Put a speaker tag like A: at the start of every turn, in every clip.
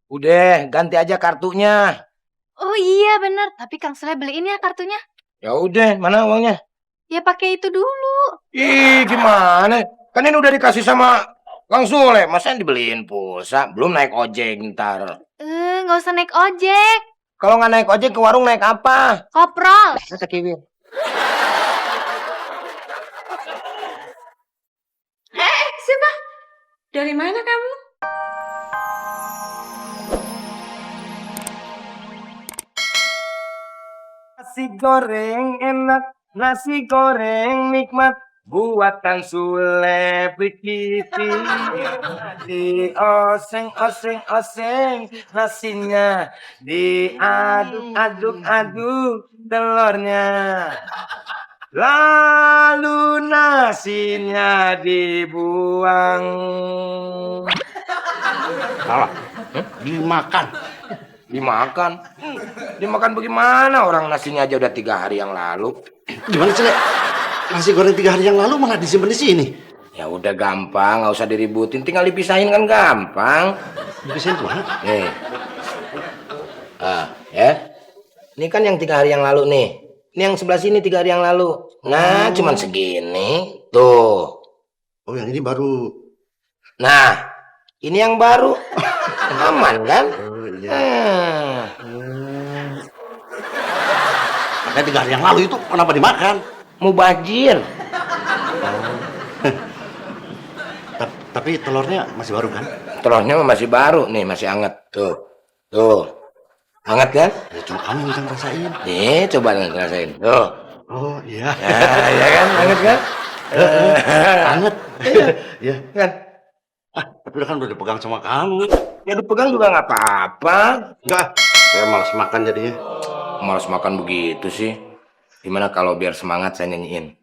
A: Udah, ganti aja kartunya.
B: Oh iya bener, tapi Kang Sule beliin ya kartunya.
A: Ya udah, mana uangnya?
B: Ya pakai itu dulu.
A: Ih, gimana? Kan ini udah dikasih sama Kang Sule, masa dibeliin pulsa? Belum naik ojek ntar.
B: Nggak usah naik ojek.
A: Kalau nggak naik ojek ke warung naik apa?
B: Koprol.
A: Kata Kiwil.
C: Siapa? Dari mana kamu?
A: Nasi goreng enak, nasi goreng nikmat. Buatan Sule Prikiti. Di oseng, oseng, oseng. Nasinya diaduk, aduk, aduk. Telurnya. Lalu nasinya dibuang.
D: Salah. Dimakan.
A: Dimakan. Dimakan bagaimana? Orang nasinya aja udah 3 hari yang lalu.
D: Gimana sih, Lek? Nasi goreng 3 hari yang lalu malah disimpan di sini.
A: Ya udah gampang, nggak usah diributin. Tinggal dipisahin kan gampang.
D: Dipisahin tuh,
A: Nih. Ya. Ini kan yang 3 hari yang lalu nih. Ini yang sebelah sini 3 hari yang lalu. Nah, cuman segini. Tuh.
D: Oh, yang ini baru.
A: Nah, ini yang baru. Aman kan?
D: Oh, iya. Makanya 3 hari yang lalu itu kenapa dimakan?
A: Mubazir.
D: Tapi telurnya masih baru kan?
A: Telurnya masih baru nih, masih anget. Tuh. Tuh. Hangat kan?
D: Ya cuma kamu yang rasain.
A: Nih, coba ngerasain. Tuh.
D: Oh, iya.
A: Ya kan? Hangat kan?
D: Anget. Iya.
A: Kan?
D: Tapi kan udah dipegang sama kamu.
A: Ya dipegang juga nggak apa-apa.
D: Enggak. Saya malas makan jadinya.
A: Malas makan begitu sih. Gimana kalau biar semangat saya nyanyiin?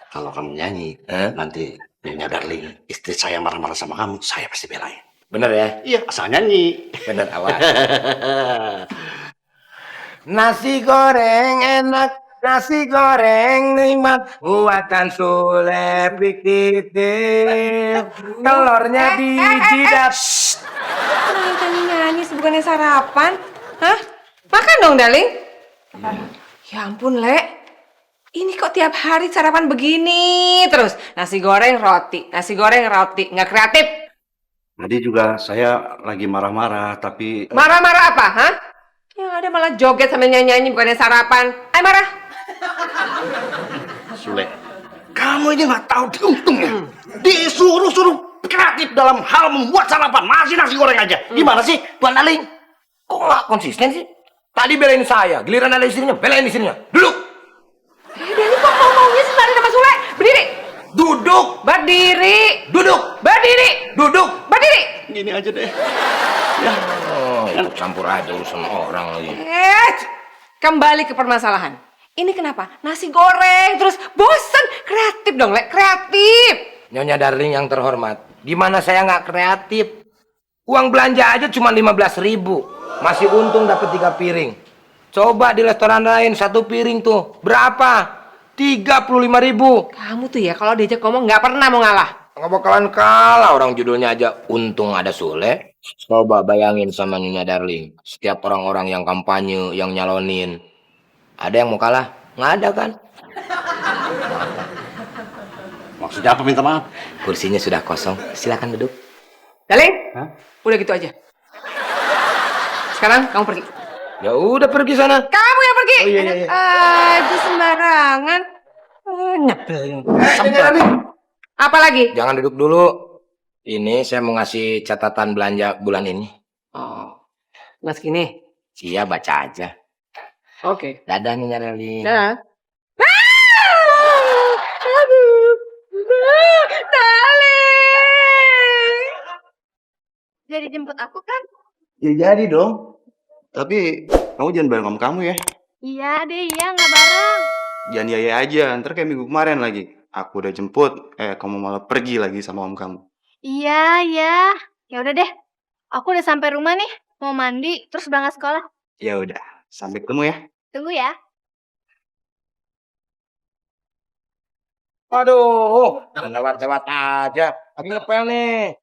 D: Kalau kamu nyanyi, nanti Nyonya Darling, istri saya marah-marah sama kamu, saya pasti belain.
A: Bener ya?
D: Iya, asal nyanyi.
A: Bener awal. Nasi goreng enak, nasi goreng nikmat, buatan Sule Prikiti. Telurnya dijidat.
C: Nyanyi bukannya sarapan? Hah? Makan dong, darling. Ya ampun, Lek. Ini kok tiap hari sarapan begini terus? Nasi goreng roti, nasi goreng roti. Nggak kreatif.
D: Tadi juga saya lagi marah-marah, tapi...
C: Marah-marah apa, hah? Yang ada malah joget sambil nyanyi-nyanyi bukannya sarapan. Ayo marah.
D: Sule, kamu ini nggak tahu diuntungnya. Disuruh-suruh kreatif dalam hal membuat sarapan, masih nasi goreng aja. Gimana sih, Tuan Darling?
A: Kok nggak konsisten sih? Tadi belain saya, giliran ada istrinya, belain istrinya. Duduk!
C: Jadi kok ngomongnya sembari sama Sule? Berdiri.
A: Duduk!
C: Berdiri.
A: Duduk!
C: Berdiri.
A: Duduk!
C: Berdiri.
D: Gini aja deh.
A: Oh, campur aja urusan orang lagi.
C: Kembali ke permasalahan. Ini kenapa? Nasi goreng terus bosen. Kreatif dong, Lek. Kreatif.
A: Nyonya Darling yang terhormat, gimana saya nggak kreatif? Uang belanja aja cuma 15.000. Masih untung dapat 3 piring. Coba di restoran lain 1 piring tuh berapa? 35.000.
C: Kamu tuh ya kalau diajak ngomong nggak pernah mau ngalah.
A: Nggak bakalan kalah, orang judulnya aja untung ada Sule. Coba bayangin sama Nyonya Darling, setiap orang-orang yang kampanye, yang nyalonin, ada yang mau kalah? Nggak ada kan?
D: Maksudnya apa minta maaf?
A: Kursinya sudah kosong, silakan duduk.
C: Darling, udah gitu aja. Sekarang kamu pergi.
A: Ya udah pergi sana.
C: Kamu yang pergi.
A: Oh, iya.
C: Enak aja sembarangan. Nyebelin. Apa lagi?
A: Jangan duduk dulu. Ini saya mau ngasih catatan belanja bulan ini.
C: Oh, mas gini.
A: Iya, baca aja.
C: Oke.
A: Dadah Nyonya Darling.
C: Dah. Aduh. Darling.
B: Jadi jemput aku kan?
D: Ya jadi dong. Tapi kamu jangan bareng om kamu ya.
B: Iya deh, iya nggak bareng.
E: Jangan ya aja, ntar kayak minggu kemarin lagi. Aku udah jemput, kamu malah pergi lagi sama om kamu.
B: Iya, iya. Ya udah deh. Aku udah sampai rumah nih. Mau mandi, terus berangkat sekolah.
E: Ya udah, sampai ketemu ya.
B: Tunggu ya.
A: Aduh, lewat-lewat aja. Lagi ngepel nih.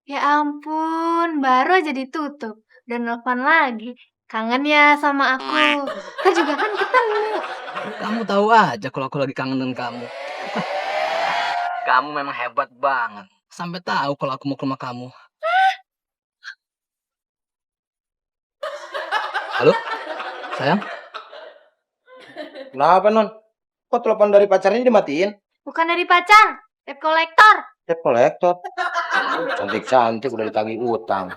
B: Ya ampun, baru aja ditutup. Dan nelfon lagi. Kangen ya sama aku. Kita juga kan ketemu.
F: Kamu tahu aja kalau aku lagi kangen dengan kamu. Kamu memang hebat banget. Sampai tahu kalau aku mau ke rumah kamu. Halo? Sayang?
A: Kenapa, Non? Kok telepon dari pacarnya dimatiin?
B: Bukan dari pacar, debt collector.
A: Debt collector. Cantik-cantik udah ditagih utang.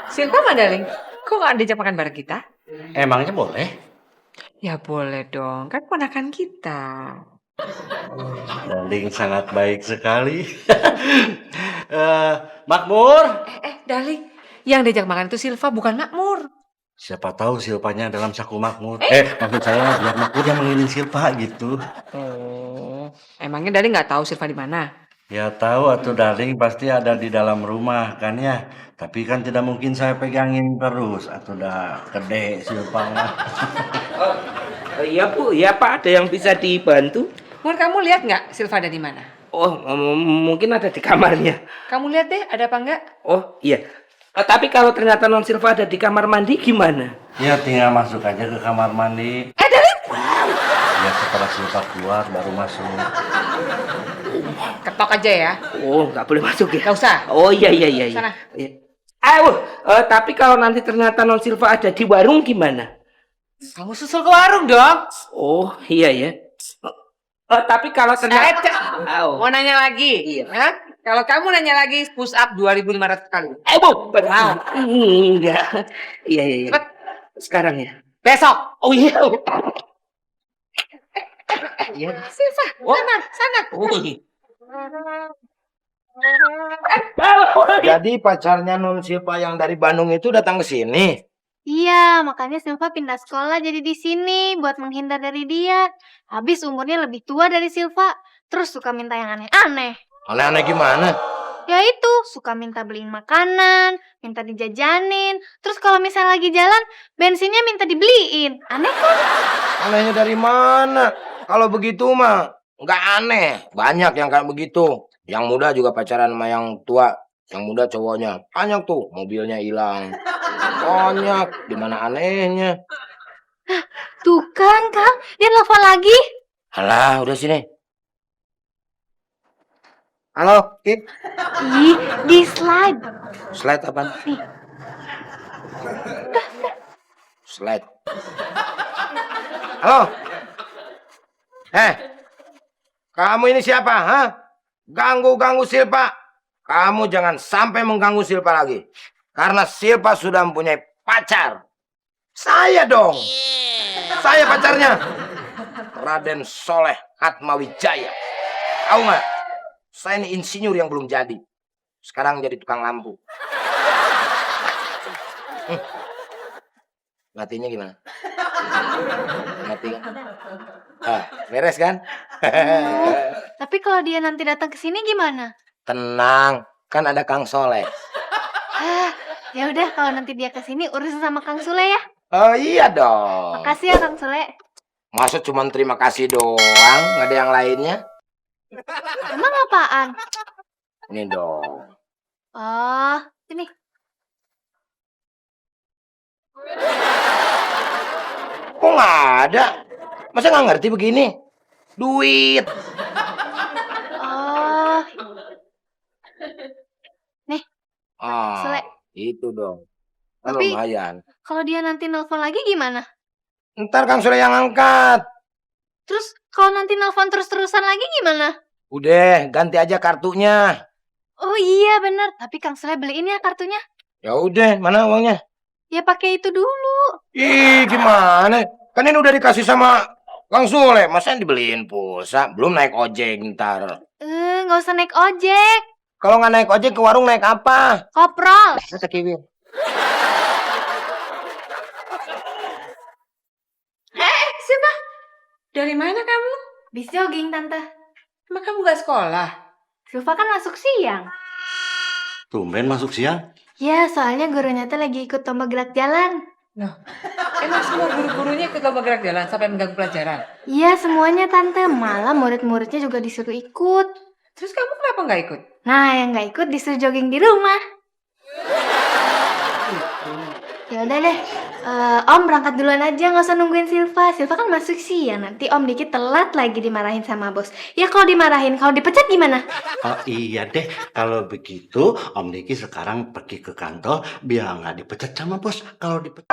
C: Silva mana, Darling? Kok nggak diajak makan bareng kita?
D: Emangnya boleh?
C: Ya boleh dong, kan ponakan kita.
D: Darling sangat baik sekali. Makmur.
C: Darling, yang diajak makan itu Silva bukan Makmur.
D: Siapa tahu Silvanya dalam saku Makmur. Maksud saya biar Makmur yang mengiring Silva gitu.
C: Oh, emangnya Darling nggak tahu Silva di mana?
D: Ya tahu atuh Darling pasti ada di dalam rumah kan ya. Tapi kan tidak mungkin saya pegangin terus. Atuh udah gede Silvanya.
G: Iya Bu, ya Pak, ada yang bisa dibantu?
C: Mur, kamu lihat nggak Silva ada di mana?
G: Oh, mungkin ada di kamarnya.
C: Kamu lihat deh, ada apa enggak?
G: Oh, iya. Tapi kalau ternyata Non Silva ada di kamar mandi gimana?
D: Ya tinggal masuk aja ke kamar mandi.
C: Darling!
D: Ya setelah Silva keluar baru masuk.
C: Ketok aja ya.
G: Oh, nggak boleh masuk ya?
C: Nggak usah.
G: Oh, iya.
C: Sana.
G: Iya. Tapi kalau nanti ternyata Non Silva ada di warung gimana?
C: Kamu susul ke warung dong.
G: Oh, iya ya. Tapi kalau ternyata...
C: Mau nanya lagi?
G: Iya.
C: Hah? Kalau kamu nanya lagi, push up 2.500 kali.
G: Bu, enggak. Iya.
C: Cepet.
G: Sekarang ya.
C: Besok.
G: Oh iya. Iya.
C: Silva, sana.
G: Oh iya.
A: Jadi pacarnya Non Silva yang dari Bandung itu datang ke sini.
B: Iya, makanya Silva pindah sekolah jadi di sini buat menghindar dari dia. Habis umurnya lebih tua dari Silva, terus suka minta yang aneh-aneh.
A: Aneh-aneh gimana?
B: Ya itu, suka minta beliin makanan, minta dijajanin. Terus kalau misalnya lagi jalan, bensinnya minta dibeliin. Aneh kan?
A: Anehnya dari mana? Kalau begitu mah nggak aneh. Banyak yang kayak begitu. Yang muda juga pacaran sama yang tua. Yang muda cowoknya. Banyak tuh, mobilnya hilang. Banyak. Di mana anehnya?
B: Tuh kan, Kang. Dia nelfon lagi.
A: Alah, udah sini. Halo, Kip.
B: Ih, di slide.
A: Slide apaan?
B: Nih.
A: Slide. Halo. Kamu ini siapa, ha? Ganggu-ganggu Silva. Kamu jangan sampai mengganggu Silva lagi. Karena Silva sudah mempunyai pacar. Saya dong. Saya pacarnya. Raden Soleh Atmawijaya. Tahu nggak? Saya ini insinyur yang belum jadi. Sekarang jadi tukang lampu. Matinya gimana? Mati kan? Beres kan?
B: Tapi kalau dia nanti datang ke sini gimana?
A: Tenang, kan ada Kang Soleh.
B: Ya udah kalau nanti dia ke sini urusin sama Kang Sule ya.
A: Oh iya dong.
B: Makasih ya Kang Sule.
A: Masa cuma terima kasih doang, nggak ada yang lainnya?
B: Emang apaan?
A: Ini dong.
B: Oh, sini.
A: Kok nggak ada? Masa nggak ngerti begini? Duit.
B: Oh, Sule.
A: Itu dong. Kan
B: Tapi-
A: lumayan.
B: kalau dia nanti nelpon lagi gimana?
A: Ntar Kang Soleh yang angkat.
B: Terus kalau nanti nelpon terus-terusan lagi gimana?
A: Udah, ganti aja kartunya.
B: Oh iya bener, tapi Kang Sule beliin ya kartunya.
A: Ya udah, mana uangnya?
B: Ya pakai itu dulu.
A: Ih, gimana? Kan ini udah dikasih sama Kang Sule. Masa dibeliin pulsa? Belum naik ojek ntar.
B: Nggak usah naik ojek.
A: Kalau nggak naik ojek ke warung naik apa?
B: Koprol.
A: Kata Kiwil.
C: Siapa? Dari mana kamu?
B: Bis jogging tante.
C: Emang kamu gak sekolah?
B: Silva kan masuk siang.
D: Tumben masuk siang.
B: Ya, soalnya gurunya tuh lagi ikut lomba gerak jalan.
C: Emang semua guru-gurunya ikut lomba gerak jalan sampai mengganggu pelajaran?
B: Iya, semuanya tante. Malah murid-muridnya juga disuruh ikut.
C: Terus kamu kenapa nggak ikut?
B: Nah, yang nggak ikut disuruh jogging di rumah. Ya udah deh, Om berangkat duluan aja, nggak usah nungguin Silva. Silva kan masuk siang, nanti Om dikit telat lagi dimarahin sama bos. Ya kalau dimarahin, kalau dipecat gimana?
D: Oh iya deh, kalau begitu Om Diki sekarang pergi ke kantor biar nggak dipecat sama bos. Kalau dipecat